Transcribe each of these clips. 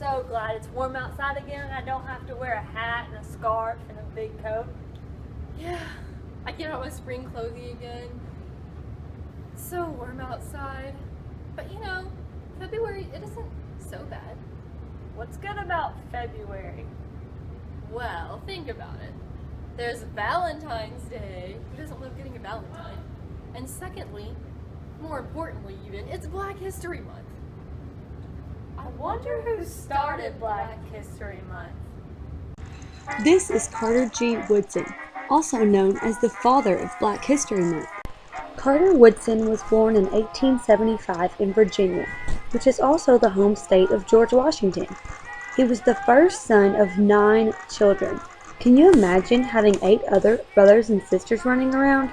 so glad it's warm outside again and I don't have to wear a hat and a scarf and a big coat. Yeah, I get out my spring clothing again. It's so warm outside. But you know, February, it isn't so bad. What's good about February? Well, think about it. There's Valentine's Day. Who doesn't love getting a Valentine? And secondly, more importantly even, it's Black History Month. I wonder who started Black History Month. This is Carter G. Woodson, also known as the father of Black History Month. Carter Woodson was born in 1875 in Virginia, which is also the home state of George Washington. He was the first son of 9 children. Can you imagine having 8 other brothers and sisters running around?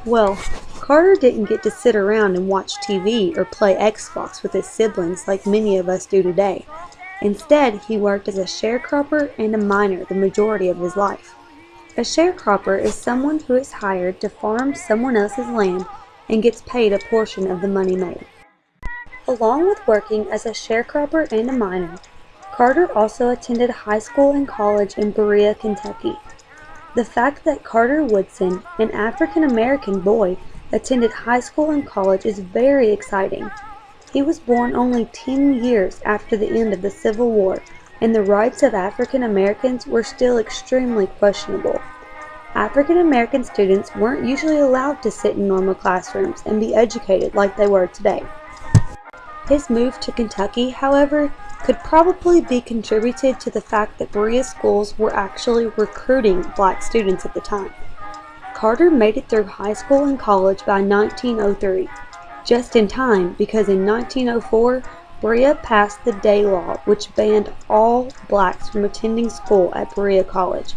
Well, Carter didn't get to sit around and watch TV or play Xbox with his siblings like many of us do today. Instead, he worked as a sharecropper and a miner the majority of his life. A sharecropper is someone who is hired to farm someone else's land and gets paid a portion of the money made. Along with working as a sharecropper and a miner, Carter also attended high school and college in Berea, Kentucky. The fact that Carter Woodson, an African-American boy, attended high school and college is very exciting. He was born only 10 years after the end of the Civil War, and the rights of African Americans were still extremely questionable. African American students weren't usually allowed to sit in normal classrooms and be educated like they were today. His move to Kentucky, however, could probably be contributed to the fact that Berea schools were actually recruiting black students at the time. Carter made it through high school and college by 1903, just in time because in 1904, Berea passed the Day Law, which banned all blacks from attending school at Berea College.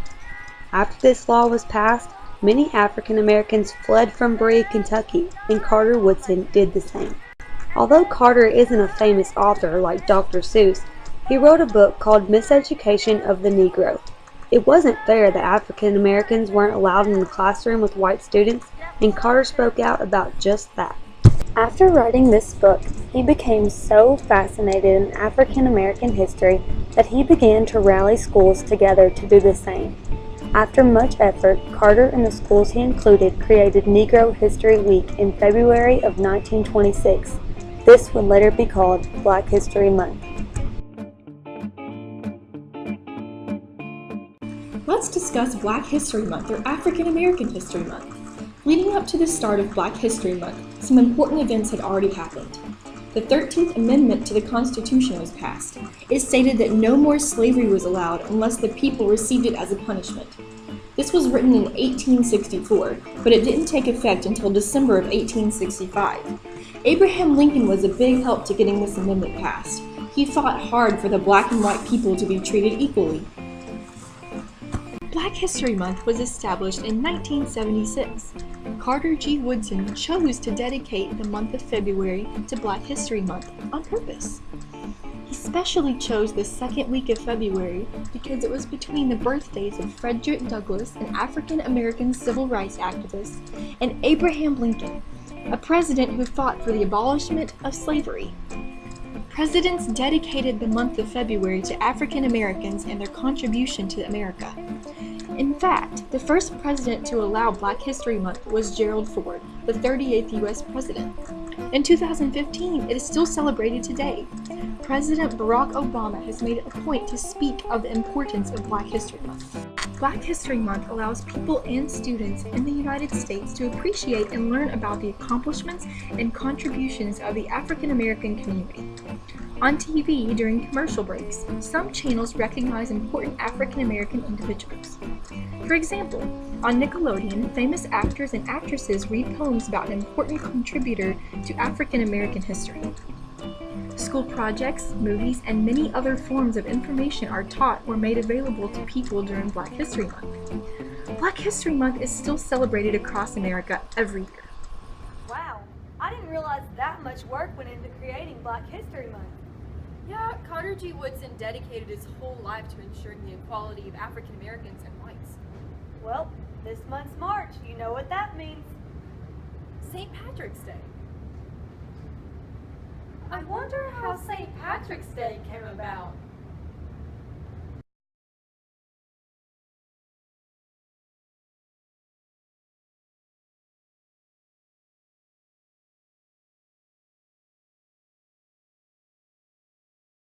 After this law was passed, many African Americans fled from Berea, Kentucky, and Carter Woodson did the same. Although Carter isn't a famous author like Dr. Seuss, he wrote a book called Miseducation of the Negro. It wasn't fair that African Americans weren't allowed in the classroom with white students, and Carter spoke out about just that. After writing this book, he became so fascinated in African American history that he began to rally schools together to do the same. After much effort, Carter and the schools he included created Negro History Week in February of 1926. This would later be called Black History Month. Let's discuss Black History Month or African American History Month. Leading up to the start of Black History Month, some important events had already happened. The 13th Amendment to the Constitution was passed. It stated that no more slavery was allowed unless the people received it as a punishment. This was written in 1864, but it didn't take effect until December of 1865. Abraham Lincoln was a big help to getting this amendment passed. He fought hard for the black and white people to be treated equally. Black History Month was established in 1976. Carter G. Woodson chose to dedicate the month of February to Black History Month on purpose. He specially chose the second week of February because it was between the birthdays of Frederick Douglass, an African American civil rights activist, and Abraham Lincoln, a president who fought for the abolishment of slavery. Presidents dedicated the month of February to African Americans and their contribution to America. In fact, the first president to allow Black History Month was Gerald Ford, the 38th U.S. president. In 2015, it is still celebrated today. President Barack Obama has made it a point to speak of the importance of Black History Month. Black History Month allows people and students in the United States to appreciate and learn about the accomplishments and contributions of the African American community. On TV, during commercial breaks, some channels recognize important African American individuals. For example, on Nickelodeon, famous actors and actresses read poems about an important contributor to African American history. School projects, movies, and many other forms of information are taught or made available to people during Black History Month. Black History Month is still celebrated across America every year. Wow, I didn't realize that much work went into creating Black History Month. Yeah, Carter G. Woodson dedicated his whole life to ensuring the equality of African Americans and whites. Well, this month's March, you know what that means. St. Patrick's Day. I wonder how St. Patrick's Day came about.